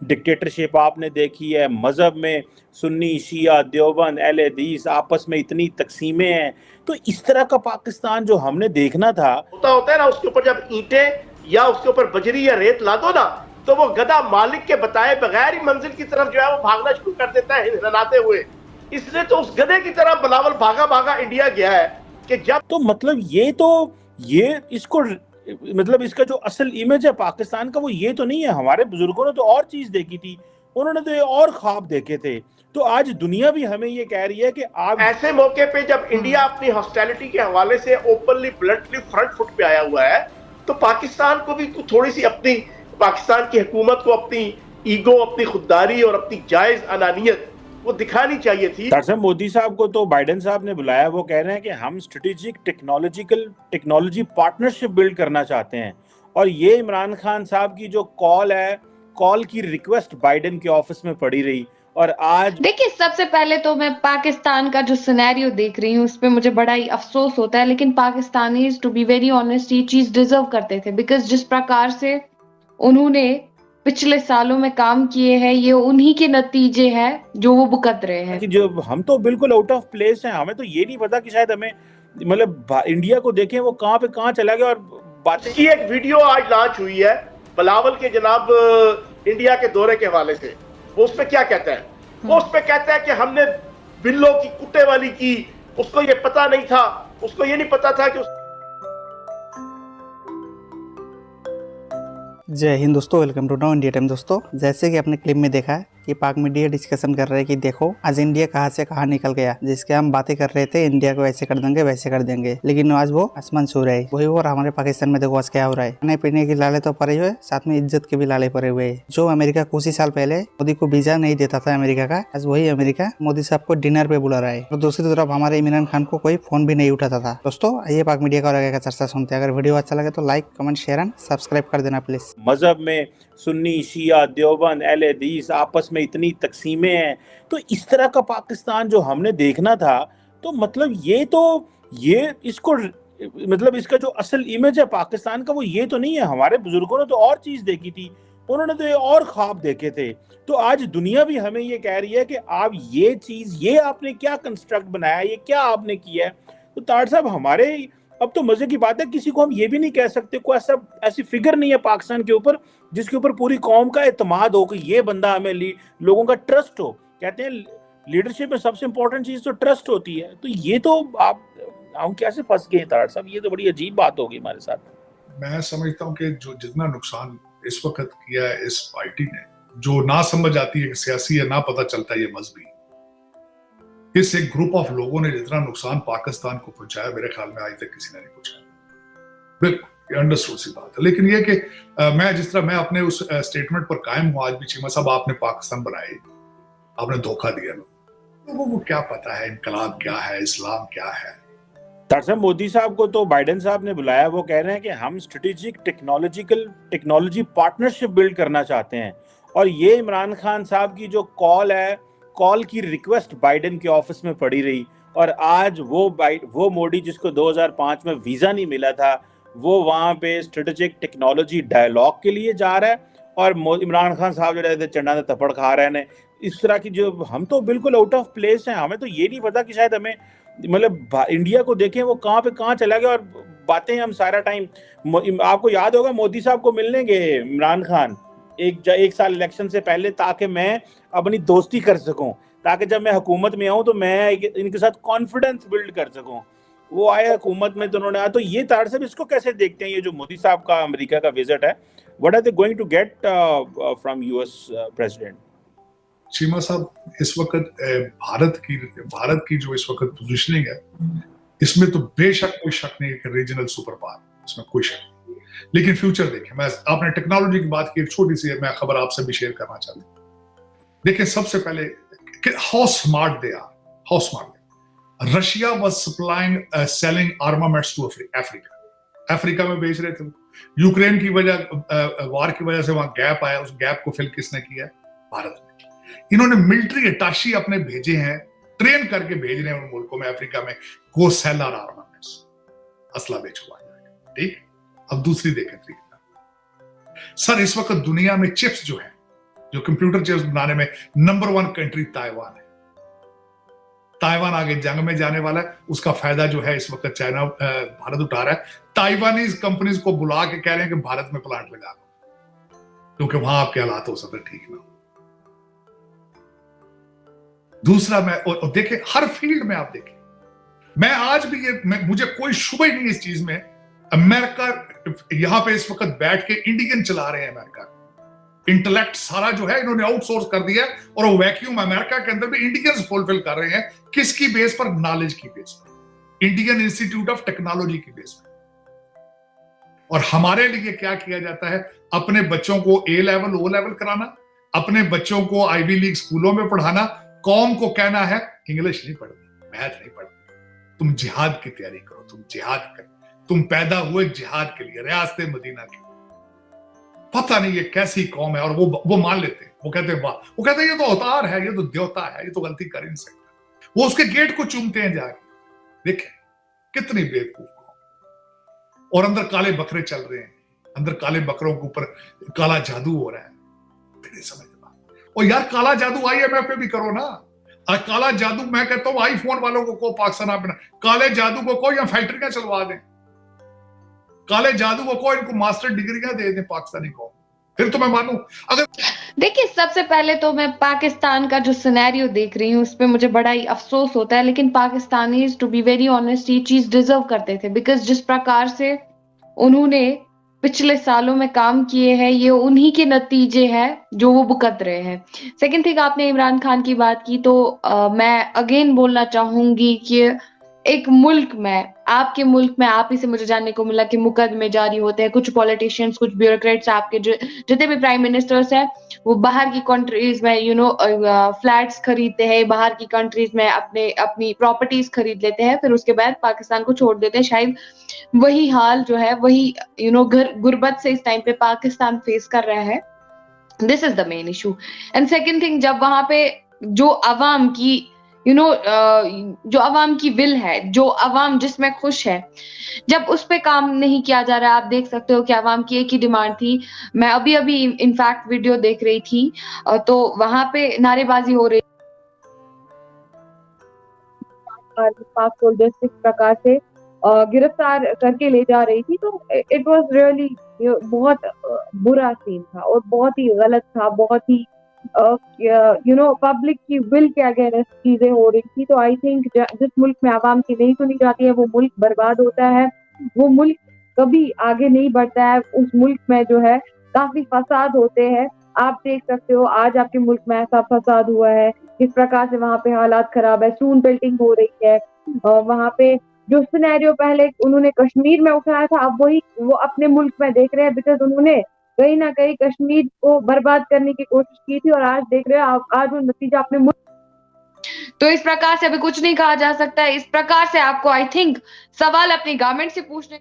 Dictatorship आपने देखी है, मजहब में सुन्नी शिया देवबंद अहले हदीस आपस में इतनी तकसीमें हैं। तो इस तरह का पाकिस्तान जो हमने देखना था, होता है ना, उसके ऊपर जब ईंटें या उसके ऊपर बजरी या रेत ला दो ना, तो वो गधा मालिक के बताए बगैर ही मंजिल की तरफ जो है वो भागना शुरू कर देता है हिलाते हुए। इसलिए तो उस गधे की तरह बिलावल भागा भागा इंडिया गया है कि जब तो मतलब ये इसको मतलब इसका जो असल इमेज है पाकिस्तान का वो ये तो नहीं है। हमारे बुजुर्गों ने तो और चीज देखी थी, उन्होंने तो ये और ख्वाब देखे थे। तो आज दुनिया भी हमें ये कह रही है कि आप ऐसे मौके पे जब इंडिया अपनी हॉस्टिलिटी के हवाले से ओपनली ब्लंटली फ्रंट फुट पे आया हुआ है, तो पाकिस्तान को भी थोड़ी सी अपनी, पाकिस्तान की हुकूमत को अपनी ईगो, अपनी खुददारी और अपनी जायज अनानियत वो दिखानी चाहिए थी। दरअसल मोदी साहब को तो बाइडेन साहब ने बुलाया, वो कह रहे हैं कि हम स्ट्रेटेजिक टेक्नोलॉजी पार्टनरशिप बिल्ड करना चाहते हैं। और ये इमरान खान साहब की जो कॉल की रिक्वेस्ट बाइडेन के ऑफिस में पड़ी रही। और आज देखिए, सबसे पहले तो मैं पाकिस्तान का जो सिनेरियो देख रही हूँ उस पे मुझे बड़ा ही अफसोस होता है, लेकिन Pakistanis to be very honest ये चीज डिजर्व करते थे, बिकॉज जिस प्रकार से उन्होंने पिछले सालों में काम किए हैं ये उन्हीं के नतीजे हैं जो वो भुगत रहे हैं। कि जो हम तो बिल्कुल आउट ऑफ प्लेस हैं, हमें तो ये नहीं पता कि शायद हमें मतलब इंडिया को देखें वो कहाँ पे कहाँ चला गया। और बातें की एक वीडियो आज लॉन्च हुई है बिलावल के जनाब इंडिया के दौरे के हवाले से। वो उस पर क्या कहता है? वो उस पर कहता है कि हमने बिल्लों की कुत्ते वाली की, उसको ये पता नहीं था, उसको ये नहीं पता था कि जय हिंद दोस्तों, welcome to now India time. दोस्तों, जैसे कि आपने क्लिप में देखा है कि पाक मीडिया डिस्कशन कर रहे हैं कि देखो आज इंडिया कहाँ से कहाँ निकल गया, जिसके हम बातें कर रहे थे इंडिया को ऐसे कर देंगे वैसे कर देंगे, लेकिन आज वो आसमान छू रहे हैं। वही और हमारे पाकिस्तान में देखो आज क्या हो रहा है। खाने पीने की लाले तो पड़े हुए, साथ में इज्जत के भी लाले पड़े हुए हैं। जो अमेरिका कुछ ही साल पहले मोदी को वीजा नहीं देता था अमेरिका का, आज वही अमेरिका मोदी साहब को डिनर पे बुला रहा है। और दूसरी तरफ हमारे इमरान खान को कोई फोन भी नहीं उठाता था। दोस्तों, आइए पाक मीडिया का और आगे का चर्चा सुनते हैं। अगर वीडियो अच्छा लगे तो like comment share and subscribe कर देना प्लीज। मजहब में सुन्नी शिया देवबंद अहले हदीस आपस में इतनी तकसीमें हैं। तो इस तरह का पाकिस्तान जो हमने देखना था, तो मतलब ये इसको मतलब इसका जो असल इमेज है पाकिस्तान का वो ये तो नहीं है। हमारे बुजुर्गों ने तो और चीज देखी थी, उन्होंने तो ये और ख्वाब देखे थे। तो आज दुनिया भी हमें ये कह रही है कि आप ये आपने क्या कंस्ट्रक्ट बनाया, ये क्या आपने किया है। तो तार साहब, हमारे अब तो मजे की बात है, किसी को हम ये भी नहीं कह सकते, कोई ऐसी फिगर नहीं है पाकिस्तान के ऊपर जिसके ऊपर पूरी कौम का एतमाद हो कि ये बंदा हमें लोगों का ट्रस्ट हो। कहते हैं लीडरशिप में सबसे इंपॉर्टेंट चीज तो ट्रस्ट होती है। तो ये तो हम कैसे फंस गए तार साहब, ये तो बड़ी अजीब बात होगी हमारे साथ। मैं समझता हूँ कि जो जितना नुकसान इस वक्त किया है इस पार्टी ने, जो ना समझ आती है कि सियासी है, ना पता चलता है ये मजहबी, इस एक ग्रुप ऑफ लोगों ने जितना नुकसान पाकिस्तान को पहुंचाया मेरे ख्याल में आज तक किसी ने नहीं पहुंचाया। बिल्कुल अंडरस्टूड सी बात है। लेकिन ये कि मैं अपने उस स्टेटमेंट पर कायम हूं। आज भी चीमा साहब आपने पाकिस्तान बनाए, आपने धोखा दिया लोगों को। क्या पता है इनकलाब क्या है, इस्लाम क्या है। दरअसल मोदी साहब को तो बाइडेन साहब ने बुलाया, वो कह रहे हैं कि हम स्ट्रेटेजिक टेक्नोलॉजी पार्टनरशिप बिल्ड करना चाहते हैं। और ये इमरान खान साहब की जो कॉल की रिक्वेस्ट बाइडेन के ऑफिस में पड़ी रही। और आज वो मोदी जिसको 2005 में वीजा नहीं मिला था, वो वहां पे स्ट्रेटेजिक टेक्नोलॉजी डायलॉग के लिए जा रहा है। और इमरान खान साहब जो रहते चंडा ने थप्पड़ खा रहे हैं। इस तरह की जो हम तो बिल्कुल आउट ऑफ प्लेस हैं, हमें तो ये नहीं पता कि शायद हमें मतलब इंडिया को देखें वो कहाँ पे कहाँ चला गया। और बातें हम सारा टाइम, आपको याद होगा मोदी साहब को मिलने गए इमरान खान एक साल इलेक्शन से पहले, ताकि मैं अपनी दोस्ती कर सकूं, ताकि जब मैं हुकूमत में आऊं तो मैं इनके साथ कॉन्फिडेंस बिल्ड कर सकूं। वो आए हुकूमत में तो उन्होंने तो ये तार साहब इसको कैसे देखते हैं, ये जो मोदी साहब का अमेरिका का विजिट है, what are they going to get from US president? Cheema साहब, इस वक्त भारत की जो इस वक्त पोजीशनिंग है, इसमें तो बेशक कोई शक नहीं कि रीजनल सुपर पावर, इसमें कोई शक नहीं। लेकिन फ्यूचर देखें, आपने टेक्नोलॉजी की बात की, एक छोटी सी मैं खबर आपसे भी शेयर करना चाहता हूं। देखिए, सबसे पहले how smart they are, how smart. Russia was supplying selling armaments to Africa में बेच रहे थे। यूक्रेन की वार की वजह से वहां गैप आया, उस गैप को फिल किसने किया? भारत ने। इन्होंने मिलिट्री अटाशी अपने भेजे हैं, ट्रेन करके भेज रहे हैं उन मुल्कों में, अफ्रीका में, गो सेल आवर आर्मामेंट्स, असला बेचवा जाएगा। ठीक। अब दूसरी देखें तरीका सर, इस वक्त दुनिया में चिप्स जो है जो कंप्यूटर चिप्स बनाने में नंबर 1 कंट्री ताइवान है। ताइवान आगे जंग में जाने वाला है, उसका फायदा जो है इस वक्त चाइना भारत उठा रहा है। ताइवानीज कंपनीज को बुला के कह रहे हैं कि भारत में प्लांट लगा दो, क्योंकि वहां आपके हालात हो सकते ठीक ना हो। दूसरा और देखिए हर फील्ड में आप देखें, मैं आज भी मुझे कोई शुबह ही नहीं इस चीज में। अमेरिका यहां पे इस वक्त बैठ के इंडियन चला रहे हैं, अमेरिका इंटेलेक्ट सारा जो है इन्होंने आउटसोर्स कर दिया और वो वैक्यूम अमेरिका के अंदर भी इंडियंस फुलफिल कर रहे हैं। किसकी बेस पर? नॉलेज की बेस पर, इंडियन इंस्टीट्यूट ऑफ टेक्नोलॉजी की बेस पर। और हमारे लिए क्या किया जाता है? अपने बच्चों को ए लेवल ओ लेवल कराना, अपने बच्चों को आईवी लीग स्कूलों में पढ़ाना, कौम को कहना है इंग्लिश नहीं पढ़नी, मैथ नहीं पढ़नी, तुम जिहाद की तैयारी करो, तुम जिहाद करो, तुम पैदा हुए जिहाद के लिए, रियासत मदीना के। पता नहीं ये कैसी कौम है। और वो मान लेते हैं, वो कहते हैं वाह, वो कहते हैं ये तो अवतार है, ये तो देवता है, ये तो गलती कर ही नहीं सकता। वो उसके गेट को चूमते हैं जाके। देखें कितनी बेवकूफ कौम। और अंदर काले बकरे चल रहे हैं, अंदर काले बकरों के ऊपर काला जादू हो रहा है। मेरी समझ में, और यार काला जादू IMF पे भी करो ना। काला जादू मैं कहता हूं आईफोन वालों को पाकिस्तान अपना काले जादू को कोई यहाँ फैक्ट्रियां चलवा दें, काले जादू को इनको मास्टर डिग्रियां दे दें पाकिस्तानी को, फिर तो मैं मानूं। अगर देखिए सबसे पहले तो मैं पाकिस्तान का जो सिनेरियो देख रही हूँ उस पर मुझे बड़ा ही अफसोस होता है, लेकिन Pakistanis to be very honest ये चीज डिजर्व करते थे, बिकॉज जिस प्रकार से उन्होंने पिछले सालों में काम किए हैं ये उन्हीं के नतीजे हैं जो वो भुगत रहे हैं। सेकंड थिंग, आपने इमरान खान की बात की तो मैं अगेन बोलना चाहूंगी कि एक मुल्क में, आपके मुल्क में आप ही से मुझे जानने को मिला कि मुकदमे जारी होते हैं, कुछ पॉलिटिशियंस, कुछ ब्यूरोक्रेट्स, आपके जितने भी प्राइम मिनिस्टर्स हैं वो बाहर की कंट्रीज में फ्लैट्स खरीदते हैं, बाहर की कंट्रीज में अपनी प्रॉपर्टीज खरीद लेते हैं, फिर उसके बाद पाकिस्तान को छोड़ देते हैं। शायद वही हाल जो है, वही गुर्बत से इस टाइम पे पाकिस्तान फेस कर रहा है। This is the main issue. And second thing, जब वहां पे जो अवाम की जो अवाम की विल है, जो अवाम जिसमें खुश है, जब उस पे काम नहीं किया जा रहा है, आप देख सकते हो कि अवाम की एक ही डिमांड थी। मैं अभी इनफैक्ट वीडियो देख रही थी तो वहां पे नारेबाजी हो रही, पाक सोल्जर्स किस प्रकार से गिरफ्तार करके ले जा रही थी, तो इट वाज रियली बहुत बुरा सीन था और बहुत ही गलत था, बहुत ही पब्लिक की विल के अगेंस्ट चीजें हो रही थी। तो आई थिंक जिस मुल्क में आवाम की नहीं सुनी जाती है वो मुल्क बर्बाद होता है, वो मुल्क कभी आगे नहीं बढ़ता है। उस मुल्क में जो है काफी फसाद होते हैं। आप देख सकते हो आज आपके मुल्क में ऐसा फसाद हुआ है, किस प्रकार से वहां पे हालात खराब है, स्टोन बिल्डिंग हो रही है। वहां पे जो सिनेरियो पहले उन्होंने कश्मीर में उठाया था, अब वही वो अपने मुल्क में देख रहे हैं, बिकॉज उन्होंने कहीं ना कहीं कश्मीर को बर्बाद करने की कोशिश की थी और आज देख रहे हो आज वो नतीजा अपने मुल्क। तो इस प्रकार से अभी कुछ नहीं कहा जा सकता है। इस प्रकार से आपको आई थिंक सवाल अपनी गवर्नमेंट से पूछने